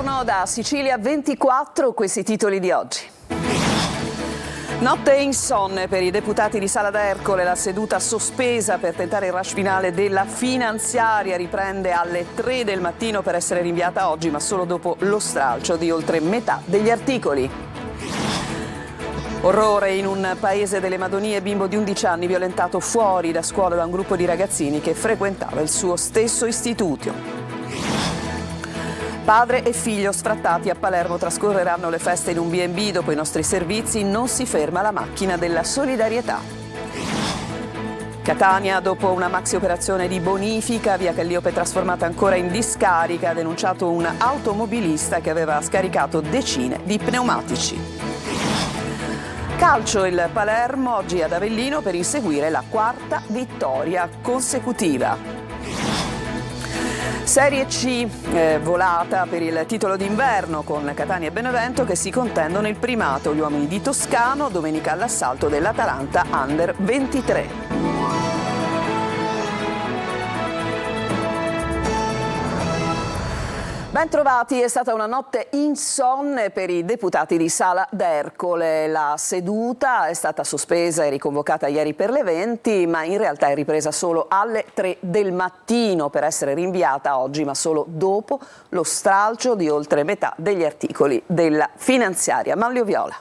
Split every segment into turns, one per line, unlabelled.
Buongiorno da Sicilia 24, questi titoli di oggi. Notte insonne per i deputati di Sala d'Ercole, la seduta sospesa per tentare il rush finale della finanziaria riprende alle 3 del mattino per essere rinviata oggi, ma solo dopo lo stralcio di oltre metà degli articoli. Orrore in un paese delle Madonie, bimbo di 11 anni violentato fuori da scuola da un gruppo di ragazzini che frequentava il suo stesso istituto. Padre e figlio sfrattati a Palermo, trascorreranno le feste in un B&B, dopo i nostri servizi non si ferma la macchina della solidarietà. Catania, dopo una maxi operazione di bonifica, via Calliope trasformata ancora in discarica, ha denunciato un automobilista che aveva scaricato decine di pneumatici. Calcio, il Palermo oggi ad Avellino per inseguire la quarta vittoria consecutiva. Serie C, volata per il titolo d'inverno con Catania e Benevento che si contendono il primato. Gli uomini di Toscano, domenica all'assalto dell'Atalanta Under 23. Ben trovati, è stata una notte insonne per i deputati di Sala d'Ercole. La seduta è stata sospesa e riconvocata ieri per le 20, ma in realtà è ripresa solo alle 3 del mattino per essere rinviata oggi, ma solo dopo lo stralcio di oltre metà degli articoli della finanziaria. Manlio Viola.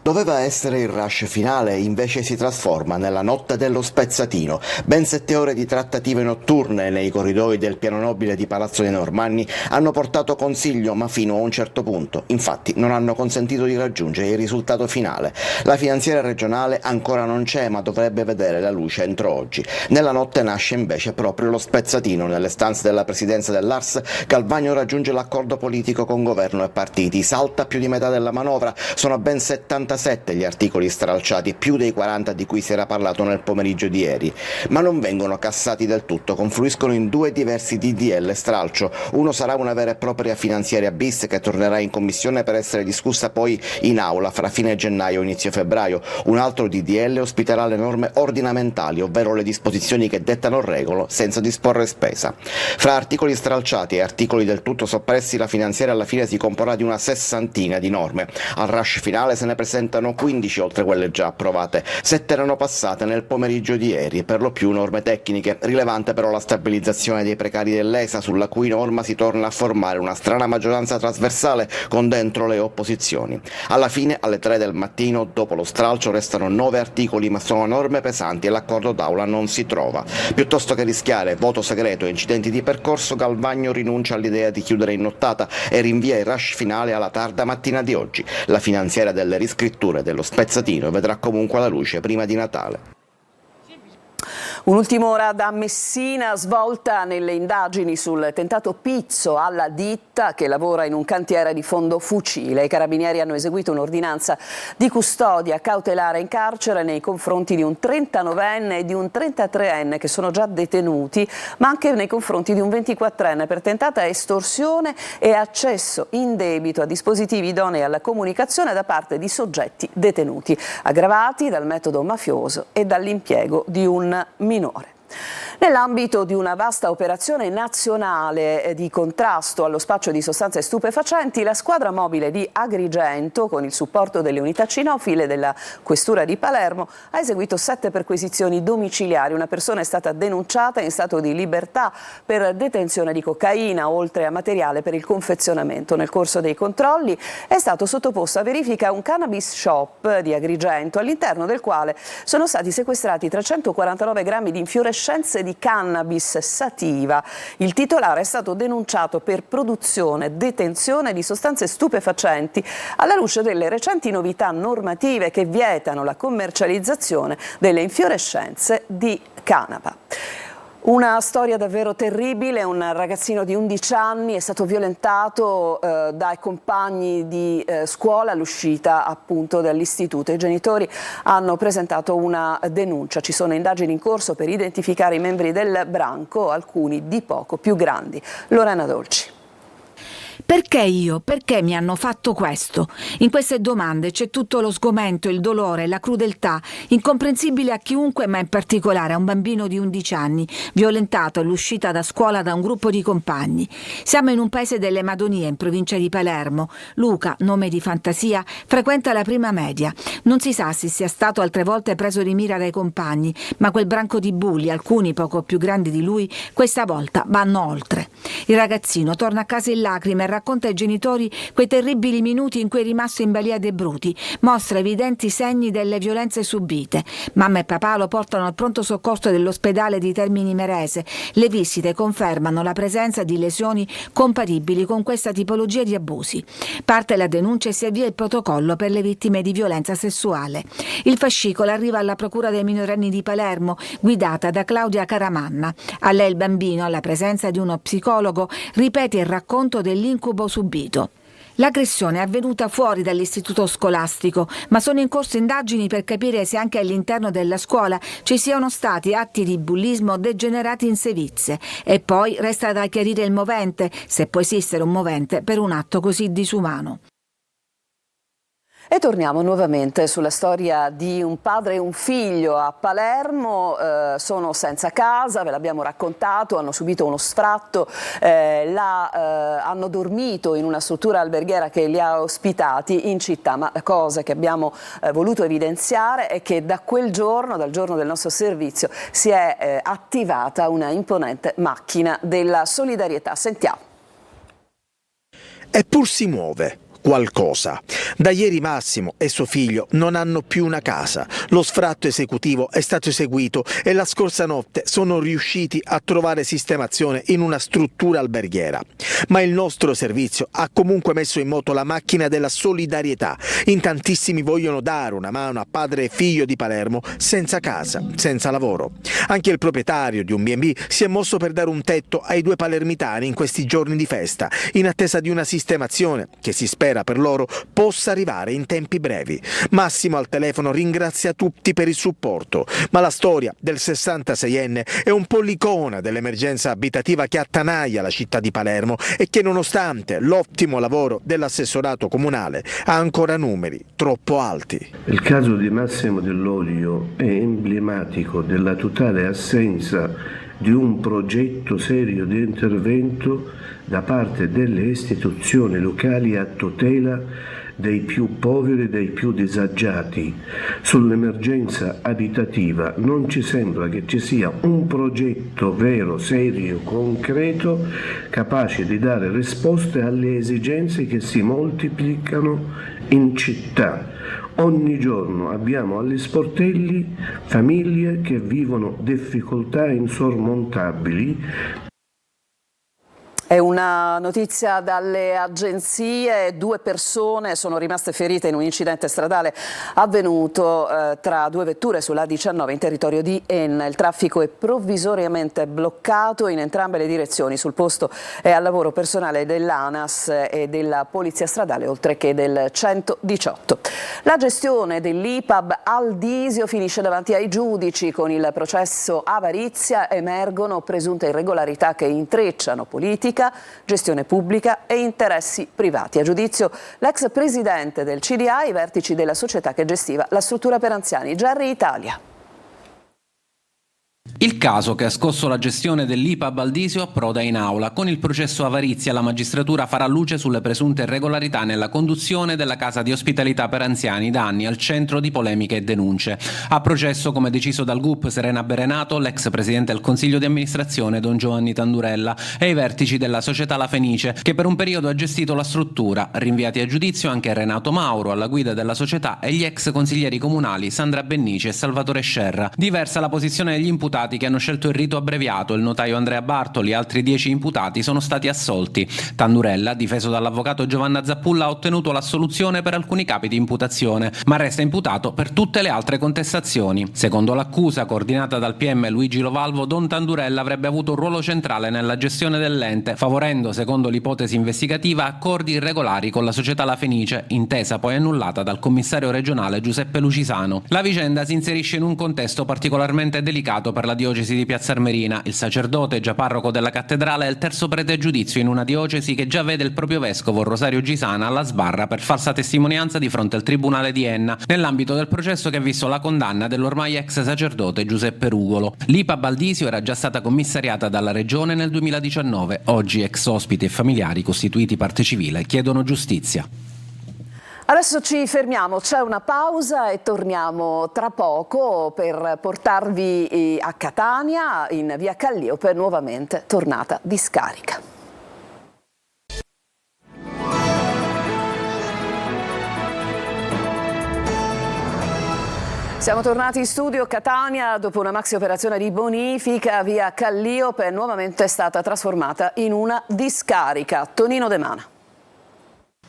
Doveva essere il rush finale, invece si trasforma nella notte dello spezzatino. Ben 7 ore di trattative notturne nei corridoi del piano nobile di Palazzo dei Normanni hanno portato consiglio, ma fino a un certo punto. Infatti non hanno consentito di raggiungere il risultato finale. La finanziaria regionale ancora non c'è, ma dovrebbe vedere la luce entro oggi. Nella notte nasce invece proprio lo spezzatino. Nelle stanze della presidenza dell'Ars, Galvagno raggiunge l'accordo politico con governo e partiti. Salta più di metà della manovra, sono ben 77 gli articoli stralciati, più dei 40 di cui si era parlato nel pomeriggio di ieri, ma non vengono cassati del tutto, confluiscono in 2 diversi DDL stralcio. Uno sarà una vera e propria finanziaria bis che tornerà in commissione per essere discussa poi in aula fra fine gennaio e inizio febbraio. Un altro DDL ospiterà le norme ordinamentali, ovvero le disposizioni che dettano regole senza disporre spesa. Fra articoli stralciati e articoli del tutto soppressi, la finanziaria alla fine si comporrà di una 60ina di norme. Al rush finale se ne presentano 15 oltre quelle già approvate. 7 erano passate nel pomeriggio di ieri, per lo più norme tecniche. Rilevante però la stabilizzazione dei precari dell'ESA, sulla cui norma si torna a formare una strana maggioranza trasversale con dentro le opposizioni. Alla fine, alle 3 del mattino, dopo lo stralcio, restano 9 articoli, ma sono norme pesanti e l'accordo d'aula non si trova. Piuttosto che rischiare voto segreto e incidenti di percorso, Galvagno rinuncia all'idea di chiudere in nottata e rinvia il rush finale alla tarda mattina di oggi. La finanziaria delle riscritture dello spezzatino vedrà comunque la luce prima di Natale.
Un'ultima ora da Messina, svolta nelle indagini sul tentato pizzo alla ditta che lavora in un cantiere di fondo fucile. I carabinieri hanno eseguito un'ordinanza di custodia cautelare in carcere nei confronti di un 39enne e di un 33enne che sono già detenuti, ma anche nei confronti di un 24enne per tentata estorsione e accesso indebito a dispositivi idonei alla comunicazione da parte di soggetti detenuti, aggravati dal metodo mafioso e dall'impiego di un minore. Nell'ambito di una vasta operazione nazionale di contrasto allo spaccio di sostanze stupefacenti, la squadra mobile di Agrigento, con il supporto delle unità cinofile della Questura di Palermo, ha eseguito 7 perquisizioni domiciliari. Una persona è stata denunciata in stato di libertà per detenzione di cocaina, oltre a materiale per il confezionamento. Nel corso dei controlli è stato sottoposto a verifica un cannabis shop di Agrigento, all'interno del quale sono stati sequestrati 349 grammi di infiorescenze di cannabis sativa. Il titolare è stato denunciato per produzione e detenzione di sostanze stupefacenti alla luce delle recenti novità normative che vietano la commercializzazione delle infiorescenze di canapa. Una storia davvero terribile, un ragazzino di 11 anni è stato violentato dai compagni di scuola all'uscita appunto dall'istituto. I genitori hanno presentato una denuncia, ci sono indagini in corso per identificare i membri del branco, alcuni di poco più grandi. Lorena Dolci.
Perché io? Perché mi hanno fatto questo? In queste domande c'è tutto lo sgomento, il dolore, la crudeltà, incomprensibile a chiunque, ma in particolare a un bambino di 11 anni, violentato all'uscita da scuola da un gruppo di compagni. Siamo in un paese delle Madonie, in provincia di Palermo. Luca, nome di fantasia, frequenta la prima media. Non si sa se sia stato altre volte preso di mira dai compagni, ma quel branco di bulli, alcuni poco più grandi di lui, questa volta vanno oltre. Il ragazzino torna a casa in lacrime e racconta ai genitori quei terribili minuti in cui è rimasto in balia dei bruti, mostra evidenti segni delle violenze subite. Mamma e papà lo portano al pronto soccorso dell'ospedale di Termini Imerese. Le visite confermano la presenza di lesioni compatibili con questa tipologia di abusi. Parte la denuncia e si avvia il protocollo per le vittime di violenza sessuale. Il fascicolo arriva alla Procura dei minorenni di Palermo, guidata da Claudia Caramanna. A lei il bambino, alla presenza di uno psicologo, ripete il racconto dell'incubo subito. L'aggressione è avvenuta fuori dall'istituto scolastico, ma sono in corso indagini per capire se anche all'interno della scuola ci siano stati atti di bullismo degenerati in sevizie. E poi resta da chiarire il movente, se può esistere un movente per un atto così disumano.
E torniamo nuovamente sulla storia di un padre e un figlio a Palermo. Sono senza casa, ve l'abbiamo raccontato, hanno subito uno sfratto, hanno dormito in una struttura alberghiera che li ha ospitati in città, ma la cosa che abbiamo voluto evidenziare è che da quel giorno, dal giorno del nostro servizio, si è attivata una imponente macchina della solidarietà. Sentiamo.
Eppur si muove qualcosa. Da ieri Massimo e suo figlio non hanno più una casa. Lo sfratto esecutivo è stato eseguito e la scorsa notte sono riusciti a trovare sistemazione in una struttura alberghiera. Ma il nostro servizio ha comunque messo in moto la macchina della solidarietà. In tantissimi vogliono dare una mano a padre e figlio di Palermo senza casa, senza lavoro. Anche il proprietario di un B&B si è mosso per dare un tetto ai due palermitani in questi giorni di festa, in attesa di una sistemazione che si spera per loro possa arrivare in tempi brevi. Massimo al telefono ringrazia tutti per il supporto, ma la storia del 66enne è un po' l'icona dell'emergenza abitativa che attanaglia la città di Palermo e che, nonostante l'ottimo lavoro dell'assessorato comunale, ha ancora numeri troppo alti.
Il caso di Massimo Dell'Olio è emblematico della totale assenza di un progetto serio di intervento da parte delle istituzioni locali a tutela dei più poveri e dei più disagiati. Sull'emergenza abitativa non ci sembra che ci sia un progetto vero, serio, concreto, capace di dare risposte alle esigenze che si moltiplicano in città. Ogni giorno abbiamo agli sportelli famiglie che vivono difficoltà insormontabili.
È una notizia dalle agenzie: 2 persone sono rimaste ferite in un incidente stradale avvenuto tra 2 vetture sulla A19 in territorio di Enna. Il traffico è provvisoriamente bloccato in entrambe le direzioni. Sul posto è al lavoro personale dell'ANAS e della Polizia Stradale, oltre che del 118. La gestione dell'IPAB Aldisio finisce davanti ai giudici. Con il processo Avarizia emergono presunte irregolarità che intrecciano politica, gestione pubblica e interessi privati. A giudizio l'ex presidente del CDA e i vertici della società che gestiva la struttura per anziani. Gerry Italia.
Il caso che ha scosso la gestione dell'IPAB Aldisio approda in aula. Con il processo Avarizia la magistratura farà luce sulle presunte irregolarità nella conduzione della casa di ospitalità per anziani, da anni al centro di polemiche e denunce. A processo, come deciso dal GUP Serena Berenato, l'ex presidente del consiglio di amministrazione Don Giovanni Tandurella e i vertici della società La Fenice, che per un periodo ha gestito la struttura. Rinviati a giudizio anche Renato Mauro, alla guida della società, e gli ex consiglieri comunali Sandra Bennici e Salvatore Scerra. Diversa la posizione degli imputati, che hanno scelto il rito abbreviato. Il notaio Andrea Bartoli e altri 10 imputati sono stati assolti. Tandurella, difeso dall'avvocato Giovanna Zappulla, ha ottenuto l'assoluzione per alcuni capi di imputazione, ma resta imputato per tutte le altre contestazioni. Secondo l'accusa, coordinata dal PM Luigi Lovalvo, Don Tandurella avrebbe avuto un ruolo centrale nella gestione dell'ente, favorendo, secondo l'ipotesi investigativa, accordi irregolari con la società La Fenice, intesa poi annullata dal commissario regionale Giuseppe Lucisano. La vicenda si inserisce in un contesto particolarmente delicato per la diocesi di Piazza Armerina. Il sacerdote, già parroco della cattedrale, è il terzo prete a giudizio in una diocesi che già vede il proprio vescovo Rosario Gisana alla sbarra per falsa testimonianza di fronte al tribunale di Enna, nell'ambito del processo che ha visto la condanna dell'ormai ex sacerdote Giuseppe Rugolo. L'IPA Baldisio era già stata commissariata dalla Regione nel 2019. Oggi ex ospiti e familiari costituiti parte civile chiedono giustizia.
Adesso ci fermiamo, c'è una pausa e torniamo tra poco per portarvi a Catania, in via Calliope, nuovamente tornata discarica. Siamo tornati in studio. Catania, dopo una maxi operazione di bonifica, via Calliope è nuovamente stata trasformata in una discarica. Tonino De Mana.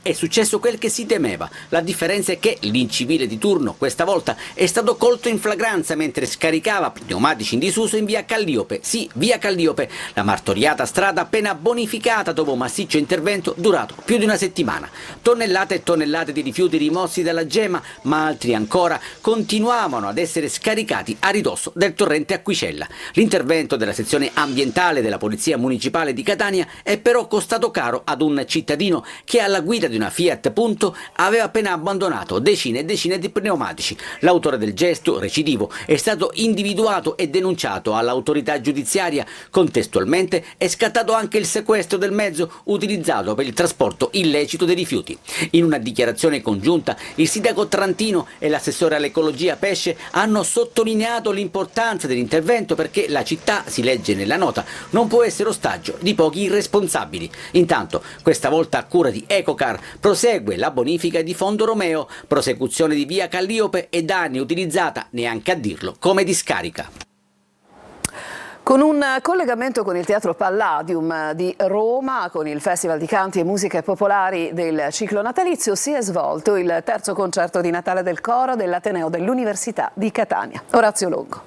È successo quel che si temeva. La differenza è che l'incivile di turno questa volta è stato colto in flagranza mentre scaricava pneumatici in disuso in via Calliope. Sì, via Calliope, la martoriata strada appena bonificata dopo un massiccio intervento durato più di una settimana. Tonnellate e tonnellate di rifiuti rimossi dalla Gema, ma altri ancora continuavano ad essere scaricati a ridosso del torrente Acquicella. L'intervento della sezione ambientale della Polizia Municipale di Catania è però costato caro ad un cittadino che alla guida di una Fiat Punto aveva appena abbandonato decine e decine di pneumatici. L'autore del gesto recidivo è stato individuato e denunciato all'autorità giudiziaria. Contestualmente è scattato anche il sequestro del mezzo utilizzato per il trasporto illecito dei rifiuti. In una dichiarazione congiunta il sindaco Trantino e l'assessore all'ecologia Pesce hanno sottolineato l'importanza dell'intervento perché la città, si legge nella nota, non può essere ostaggio di pochi irresponsabili. Intanto, questa volta a cura di Ecocar, prosegue la bonifica di Fondo Romeo, prosecuzione di via Calliope e da anni utilizzata, neanche a dirlo, come discarica.
Con un collegamento con il Teatro Palladium di Roma, con il Festival di Canti e Musiche Popolari del ciclo natalizio, si è svolto il terzo concerto di Natale del coro dell'Ateneo dell'Università di Catania. Orazio Longo.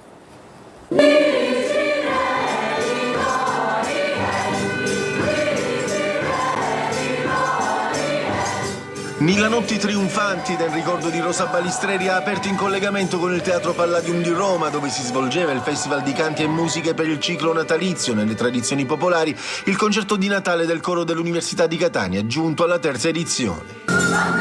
Mille notti trionfanti del ricordo di Rosa Balistreri ha aperto in collegamento con il Teatro Palladium di Roma, dove si svolgeva il Festival di Canti e Musiche per il ciclo natalizio nelle tradizioni popolari, il concerto di Natale del coro dell'Università di Catania, giunto alla terza edizione.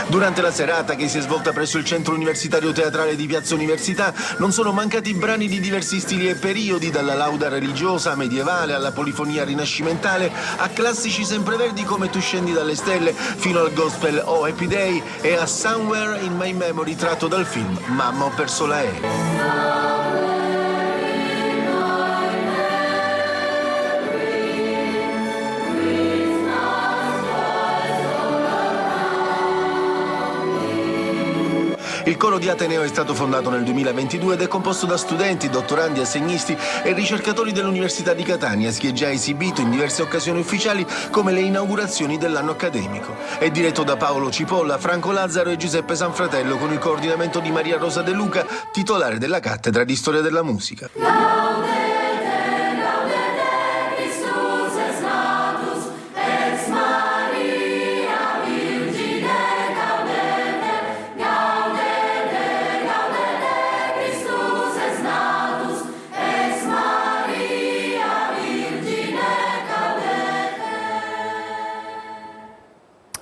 Durante la serata, che si è svolta presso il Centro Universitario Teatrale di Piazza Università, non sono mancati brani di diversi stili e periodi, dalla lauda religiosa medievale alla polifonia rinascimentale, a classici sempreverdi come Tu scendi dalle stelle, fino al gospel Oh Happy Day e a Somewhere in My Memory tratto dal film Mamma ho perso l'aereo. Il coro di Ateneo è stato fondato nel 2022 ed è composto da studenti, dottorandi, assegnisti e ricercatori dell'Università di Catania, che è già esibito in diverse occasioni ufficiali come le inaugurazioni dell'anno accademico. È diretto da Paolo Cipolla, Franco Lazzaro e Giuseppe Sanfratello, con il coordinamento di Maria Rosa De Luca, titolare della cattedra di Storia della Musica.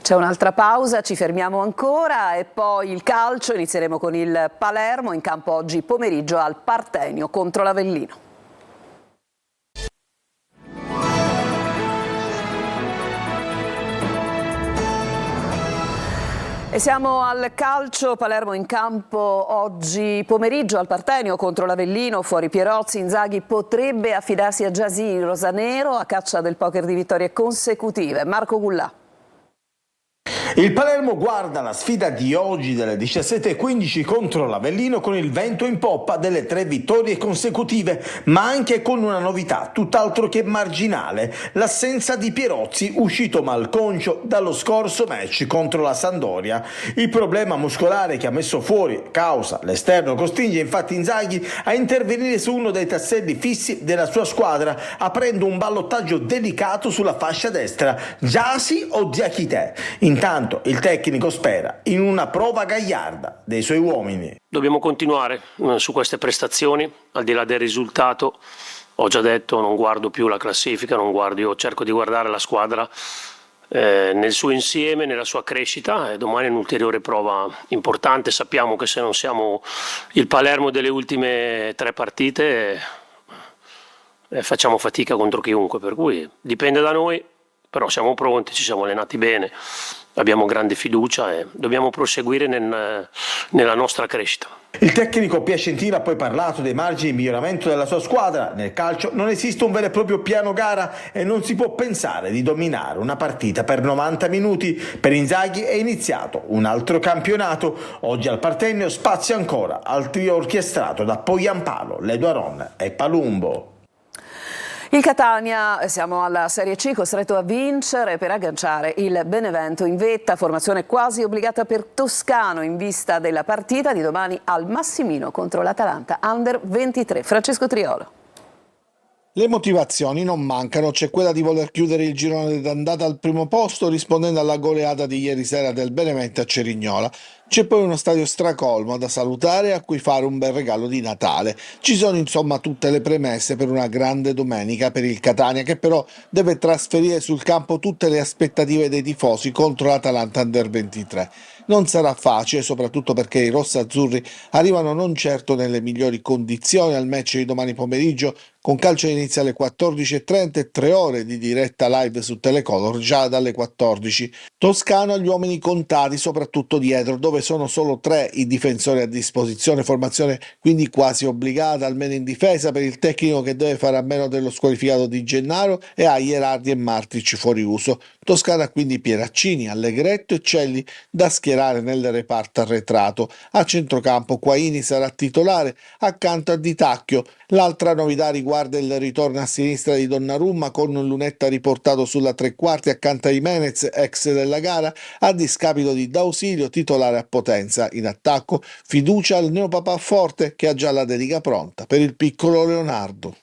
C'è un'altra pausa, ci fermiamo ancora e poi il calcio. Inizieremo con il Palermo, in campo oggi pomeriggio al Partenio contro l'Avellino. E siamo al calcio. Palermo in campo oggi pomeriggio al Partenio contro l'Avellino. Fuori Pierozzi, Inzaghi potrebbe affidarsi a Giasini, Rosanero a caccia del poker di vittorie consecutive. Marco Gullà.
Il Palermo guarda la sfida di oggi delle 17:15 contro l'Avellino con il vento in poppa delle 3 vittorie consecutive, ma anche con una novità tutt'altro che marginale: l'assenza di Pierozzi, uscito malconcio dallo scorso match contro la Sampdoria. Il problema muscolare che ha messo fuori causa l'esterno costringe infatti Inzaghi a intervenire su uno dei tasselli fissi della sua squadra, aprendo un ballottaggio delicato sulla fascia destra: Gyasi o Diakité. Intanto il tecnico spera in una prova gagliarda dei suoi uomini.
Dobbiamo continuare su queste prestazioni, al di là del risultato. Ho già detto, non guardo più la classifica, io cerco di guardare la squadra nel suo insieme, nella sua crescita, e domani è un'ulteriore prova importante. Sappiamo che se non siamo il Palermo delle ultime 3 partite facciamo fatica contro chiunque, per cui dipende da noi, però siamo pronti, ci siamo allenati bene, abbiamo grande fiducia e dobbiamo proseguire nella nostra crescita.
Il tecnico piacentino ha poi parlato dei margini di miglioramento della sua squadra. Nel calcio non esiste un vero e proprio piano gara e non si può pensare di dominare una partita per 90 minuti. Per Inzaghi è iniziato un altro campionato. Oggi al Partenio spazio ancora al trio orchestrato da Poyampalo, Leduaron e Palumbo.
Il Catania, siamo alla Serie C, costretto a vincere per agganciare il Benevento in vetta, formazione quasi obbligata per Toscano in vista della partita di domani al Massimino contro l'Atalanta Under 23. Francesco Triolo.
Le motivazioni non mancano, c'è quella di voler chiudere il girone d'andata al primo posto rispondendo alla goleata di ieri sera del Benevento a Cerignola. C'è poi uno stadio stracolmo da salutare e a cui fare un bel regalo di Natale. Ci sono insomma tutte le premesse per una grande domenica per il Catania, che però deve trasferire sul campo tutte le aspettative dei tifosi contro l'Atalanta Under 23. Non sarà facile, soprattutto perché i rossazzurri arrivano non certo nelle migliori condizioni al match di domani pomeriggio, con calcio inizia alle 14:30 e 3 ore di diretta live su Telecolor già dalle 14. Toscano ha gli uomini contati, soprattutto dietro, dove sono solo 3 i difensori a disposizione, formazione quindi quasi obbligata, almeno in difesa, per il tecnico che deve fare a meno dello squalificato Di Gennaro e ha Ierardi e Martic fuori uso. Toscano ha quindi Pieraccini, Allegretto e Celli da schierare nel reparto arretrato. A centrocampo Quaini sarà titolare accanto a Di Tacchio. L'altra novità riguarda il ritorno a sinistra di Donnarumma, con Lunetta riportato sulla 3/4 accanto a Jimenez, ex della gara, a discapito di D'Ausilio, titolare a Potenza. In attacco fiducia al neopapà Forte, che ha già la dedica pronta per il piccolo Leonardo.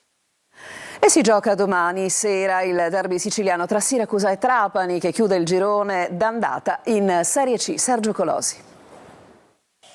E si gioca domani sera il derby siciliano tra Siracusa e Trapani, che chiude il girone d'andata in Serie C. Sergio Colosi.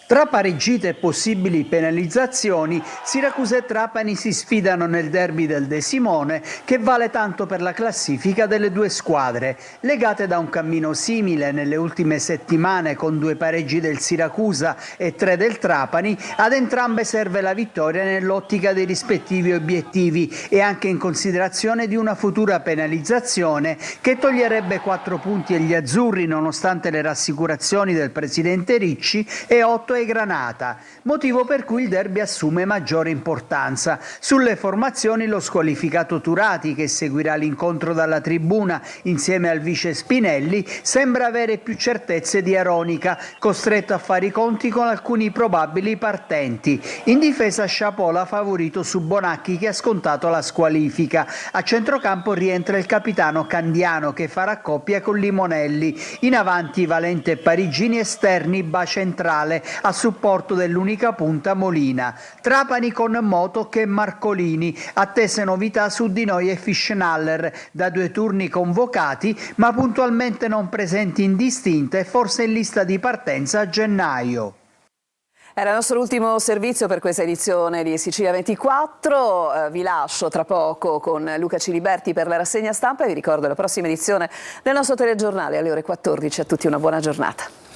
Tra pareggite e possibili penalizzazioni, Siracusa e Trapani si sfidano nel derby del De Simone, che vale tanto per la classifica delle due squadre. Legate da un cammino simile nelle ultime settimane, con 2 pareggi del Siracusa e 3 del Trapani, ad entrambe serve la vittoria nell'ottica dei rispettivi obiettivi e anche in considerazione di una futura penalizzazione che toglierebbe 4 punti agli azzurri, nonostante le rassicurazioni del presidente Ricci, e 8 ai Granata, motivo per cui il derby assume maggiore importanza. Sulle formazioni lo squalificato Turati, che seguirà l'incontro dalla tribuna insieme al vice Spinelli, sembra avere più certezze di Aronica, costretto a fare i conti con alcuni probabili partenti. In difesa Sciapola favorito su Bonacchi, che ha scontato la squalifica. A centrocampo rientra il capitano Candiano, che farà coppia con Limonelli. In avanti Valente e Parigini esterni, Ba centrale a supporto dell'unica punta Molina. Trapani con Motoc e Marcolini, attese novità su Di Noi e Fischnaller, da 2 turni convocati ma puntualmente non presenti in distinta e forse in lista di partenza a gennaio.
Era il nostro ultimo servizio per questa edizione di Sicilia 24, vi lascio tra poco con Luca Ciliberti per la rassegna stampa e vi ricordo la prossima edizione del nostro telegiornale alle ore 14. A tutti una buona giornata.